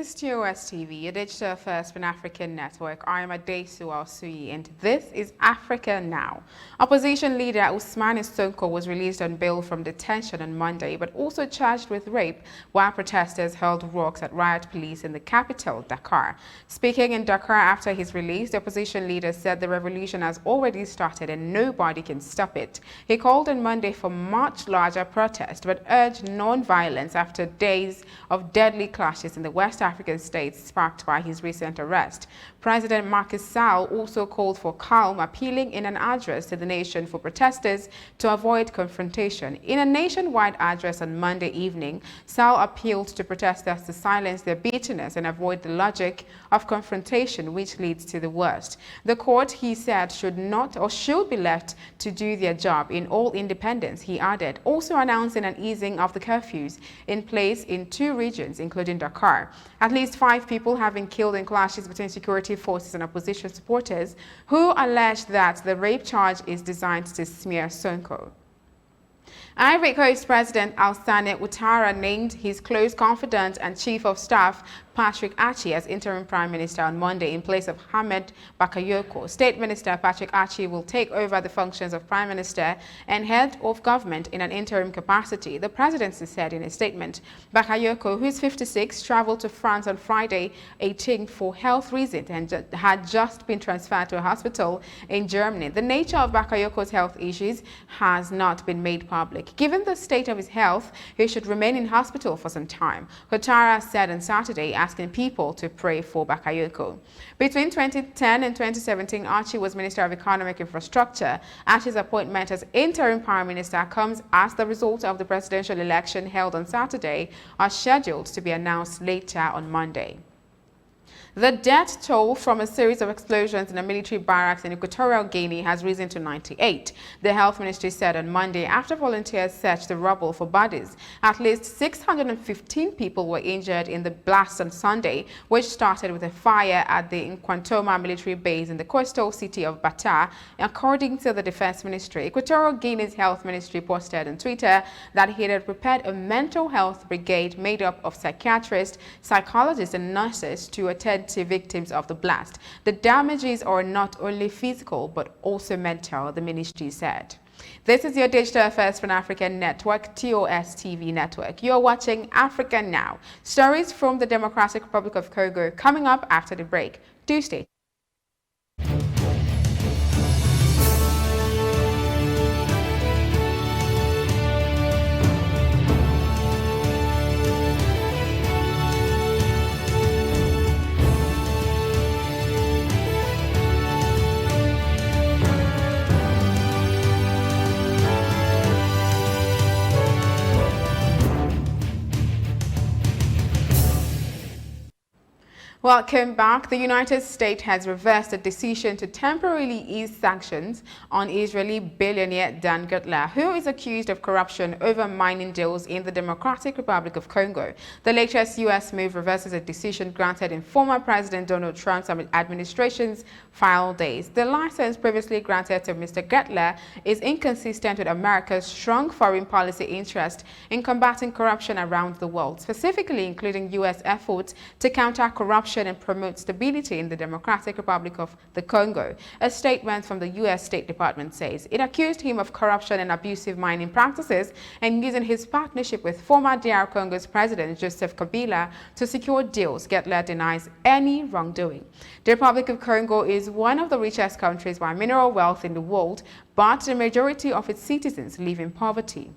is TOS TV, your digital first Pan-African network. I am Adesu Al-Suyi, and this is Africa Now. Opposition leader Ousmane Sonko was released on bail from detention on Monday, but also charged with rape while protesters hurled rocks at riot police in the capital, Dakar. Speaking in Dakar after his release, the opposition leader said the revolution has already started and nobody can stop it. He called on Monday for much larger protest, but urged non-violence after days of deadly clashes in the West African states sparked by his recent arrest. President Macky Sall also called for calm, appealing in an address to the nation for protesters to avoid confrontation. In a nationwide address on Monday evening, Sall appealed to protesters to silence their bitterness and avoid the logic of confrontation, which leads to the worst. The court, he said, should be left to do their job in all independence, he added, also announcing an easing of the curfews in place in 2 regions, including Dakar. At least 5 people have been killed in clashes between security forces and opposition supporters who allege that the rape charge is designed to smear Sonko. Ivory Coast President Alassane Ouattara named his close confidant and chief of staff Patrick Achi as interim prime minister on Monday in place of Ahmed Bakayoko. State Minister Patrick Achi will take over the functions of prime minister and head of government in an interim capacity, the presidency said in a statement. Bakayoko, who is 56, traveled to France on Friday 18th for health reasons and had just been transferred to a hospital in Germany. The nature of Bakayoko's health issues has not been made public. Given the state of his health, he should remain in hospital for some time, Ouattara said on Saturday, asking people to pray for Bakayoko. Between 2010 and 2017, Archie was Minister of Economic Infrastructure. Archie's appointment as interim prime minister comes as the result of the presidential election held on Saturday are scheduled to be announced later on Monday. The death toll from a series of explosions in a military barracks in Equatorial Guinea has risen to 98. The health ministry said on Monday after volunteers searched the rubble for bodies. At least 615 people were injured in the blast on Sunday, which started with a fire at the Nkwantoma military base in the coastal city of Bata, according to the defense ministry. Equatorial Guinea's health ministry posted on Twitter that it had prepared a mental health brigade made up of psychiatrists, psychologists, and nurses to attend to victims of the blast. The damages are not only physical but also mental, the ministry said. This is your digital first Pan-African network, TOS TV network. You're watching Africa Now. Stories from the Democratic Republic of Congo coming up after the break. Do stay tuned. Welcome back. The United States has reversed a decision to temporarily ease sanctions on Israeli billionaire Dan Gutler, who is accused of corruption over mining deals in the Democratic Republic of Congo. The latest U.S. move reverses a decision granted in former President Donald Trump's administration's final days. The license previously granted to Mr. Gutler is inconsistent with America's strong foreign policy interest in combating corruption around the world, specifically including U.S. efforts to counter corruption and promote stability in the Democratic Republic of the Congo. A statement from the U.S. State Department says it accused him of corruption and abusive mining practices and using his partnership with former DR Congo's President Joseph Kabila to secure deals. Gutler denies any wrongdoing. The Republic of Congo is one of the richest countries by mineral wealth in the world, but the majority of its citizens live in poverty.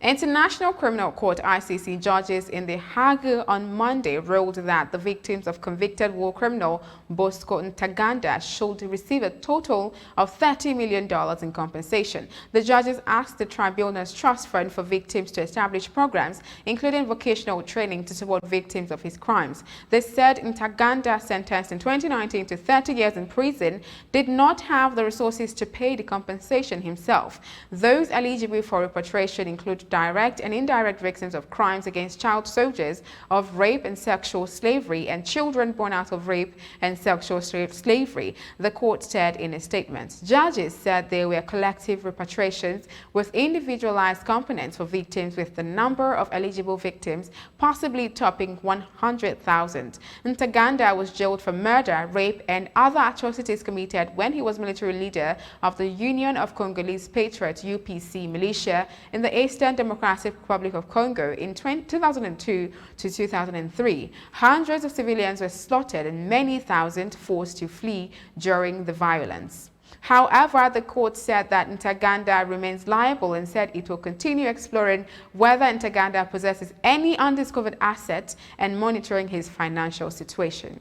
International Criminal Court (ICC) judges in The Hague on Monday ruled that the victims of convicted war criminal Bosco Ntaganda should receive a total of $30 million in compensation. The judges asked the tribunal's trust fund for victims to establish programs, including vocational training, to support victims of his crimes. They said Ntaganda, sentenced in 2019 to 30 years in prison, did not have the resources to pay the compensation himself. Those eligible for repatriation include both direct and indirect victims of crimes against child soldiers, of rape and sexual slavery, and children born out of rape and sexual slavery, the court said in a statement. Judges said there were collective repatriations with individualized components for victims, with the number of eligible victims possibly topping 100,000. Ntaganda was jailed for murder, rape, and other atrocities committed when he was military leader of the Union of Congolese Patriots (UPC) militia in the Eastern Democratic Republic of Congo in 2002 to 2003. Hundreds of civilians were slaughtered and many thousand forced to flee during the violence. However, the court said that Ntaganda remains liable and said it will continue exploring whether Ntaganda possesses any undiscovered assets and monitoring his financial situation.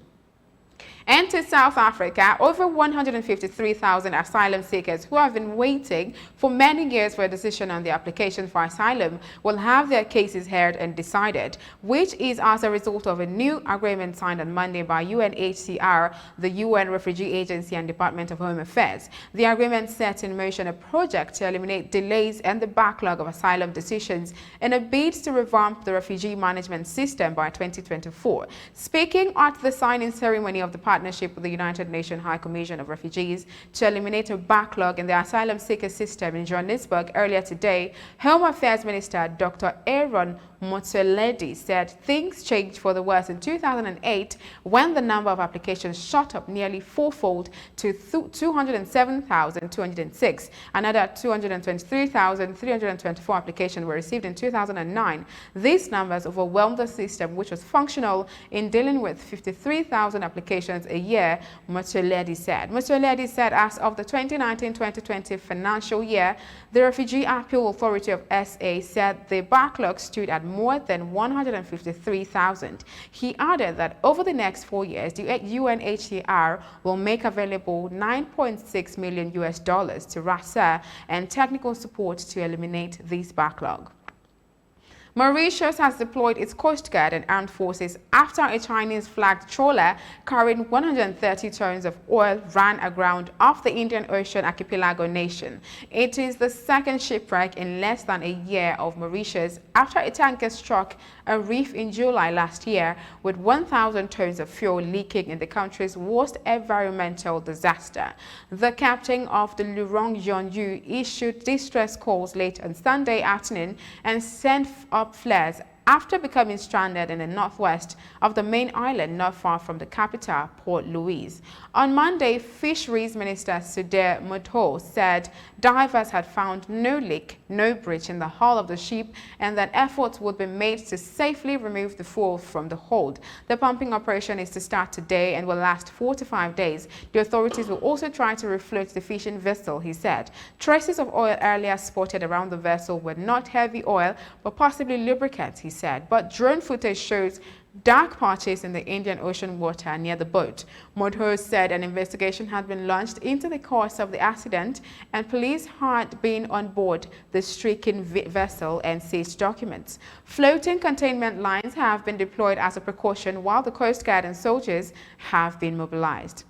And to South Africa, over 153,000 asylum seekers who have been waiting for many years for a decision on their application for asylum will have their cases heard and decided, which is as a result of a new agreement signed on Monday by UNHCR, the UN Refugee Agency, and Department of Home Affairs. The agreement set in motion a project to eliminate delays and the backlog of asylum decisions in a bid to revamp the refugee management system by 2024. Speaking at the signing ceremony of the partnership with the United Nations High Commission of Refugees to eliminate a backlog in the asylum seeker system in Johannesburg earlier today, Home Affairs Minister Dr. Aaron Motsoaledi said things changed for the worse in 2008 when the number of applications shot up nearly fourfold to 207,206. Another 223,324 applications were received in 2009. These numbers overwhelmed the system, which was functional in dealing with 53,000 applications a year, Motsoaledi said. Motsoaledi said as of the 2019-2020 financial year, the Refugee Appeal Authority of SA said the backlog stood at more than 153,000. He added that over the next 4 years, the UNHCR will make available $9.6 million to RASA and technical support to eliminate this backlog. Mauritius has deployed its Coast Guard and armed forces after a Chinese-flagged trawler carrying 130 tons of oil ran aground off the Indian Ocean archipelago nation. It is the second shipwreck in less than a year of Mauritius after a tanker struck a reef in July last year with 1,000 tons of fuel leaking in the country's worst environmental disaster. The captain of the Lurong Yonyu issued distress calls late on Sunday afternoon and sent up flares after becoming stranded in the northwest of the main island not far from the capital, Port Louis. On Monday, Fisheries Minister Sudair Mutho said divers had found no leak, no breach in the hull of the ship, and that efforts would be made to safely remove the fuel from the hold. The pumping operation is to start today and will last 4 to 5 days. The authorities will also try to refloat the fishing vessel, he said. Traces of oil earlier spotted around the vessel were not heavy oil, but possibly lubricant, he said. But drone footage shows dark patches in the Indian Ocean water near the boat. Mutho said an investigation had been launched into the cause of the accident and police had been on board the stricken vessel and seized documents. Floating containment lines have been deployed as a precaution while the Coast Guard and soldiers have been mobilized.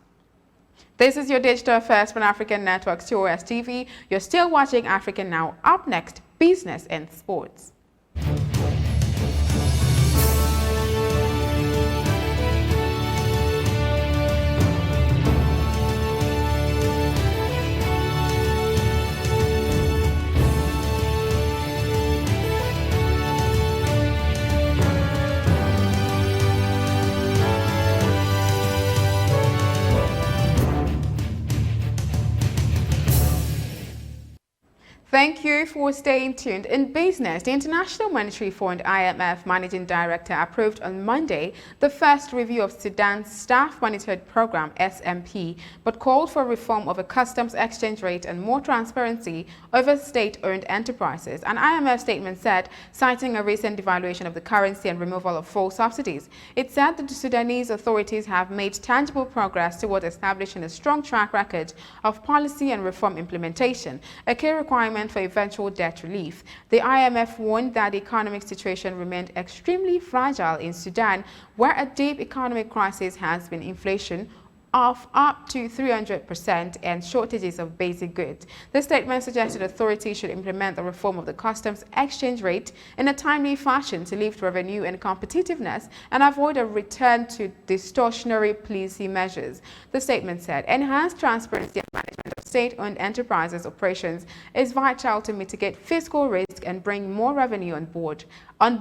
This is your Digital Affairs Pan-African Network, COS TV. You're still watching Africa Now. Up next, business and sports. Thank you for staying tuned. In business, the International Monetary Fund (IMF) Managing Director approved on Monday the first review of Sudan's Staff Monitored Program (SMP), but called for reform of a customs exchange rate and more transparency over state-owned enterprises. An IMF statement said, citing a recent devaluation of the currency and removal of fuel subsidies, it said that the Sudanese authorities have made tangible progress toward establishing a strong track record of policy and reform implementation, a key requirement for eventual debt relief. The IMF warned that the economic situation remained extremely fragile in Sudan, where a deep economic crisis has been inflation, of up to 300% and shortages of basic goods. The statement suggested authorities should implement the reform of the customs exchange rate in a timely fashion to lift revenue and competitiveness and avoid a return to distortionary policy measures. The statement said, enhanced transparency and management of state-owned enterprises' operations is vital to mitigate fiscal risk and bring more revenue on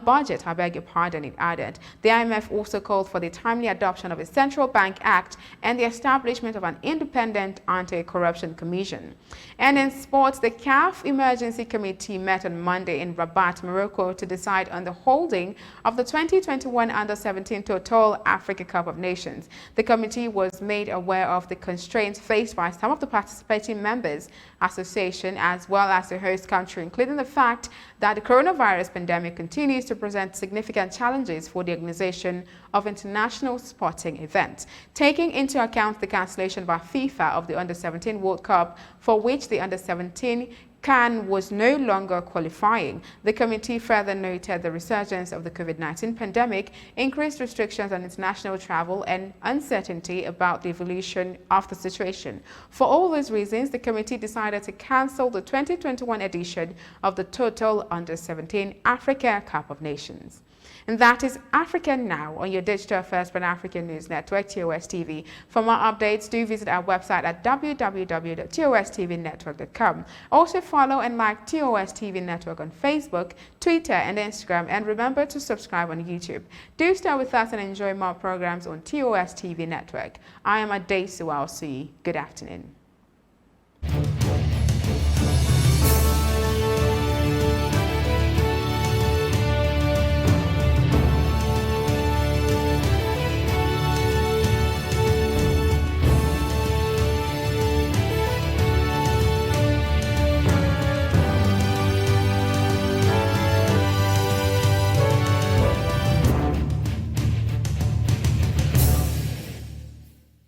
budget, I beg your pardon, it added. The IMF also called for the timely adoption of a Central Bank Act and the establishment of an independent anti-corruption commission. And in sports, the CAF Emergency Committee met on Monday in Rabat, Morocco to decide on the holding of the 2021 Under-17 Total Africa Cup of Nations. The committee was made aware of the constraints faced by some of the participating members association as well as the host country, including the fact that the coronavirus pandemic continues to present significant challenges for the organization of international sporting events. Taking into account the cancellation by FIFA of the Under-17 World Cup, for which the Under-17 CAN was no longer qualifying. The committee further noted the resurgence of the COVID-19 pandemic, increased restrictions on international travel, and uncertainty about the evolution of the situation. For all these reasons, the committee decided to cancel the 2021 edition of the Total Under-17 Africa Cup of Nations. And that is Africa Now on your digital first Pan-African News Network, TOS TV. For more updates, do visit our website at www.tostvnetwork.com. Also follow and like TOS TV Network on Facebook, Twitter, and Instagram. And remember to subscribe on YouTube. Do stay with us and enjoy more programs on TOS TV Network. I am Adesu Alsui. Good afternoon.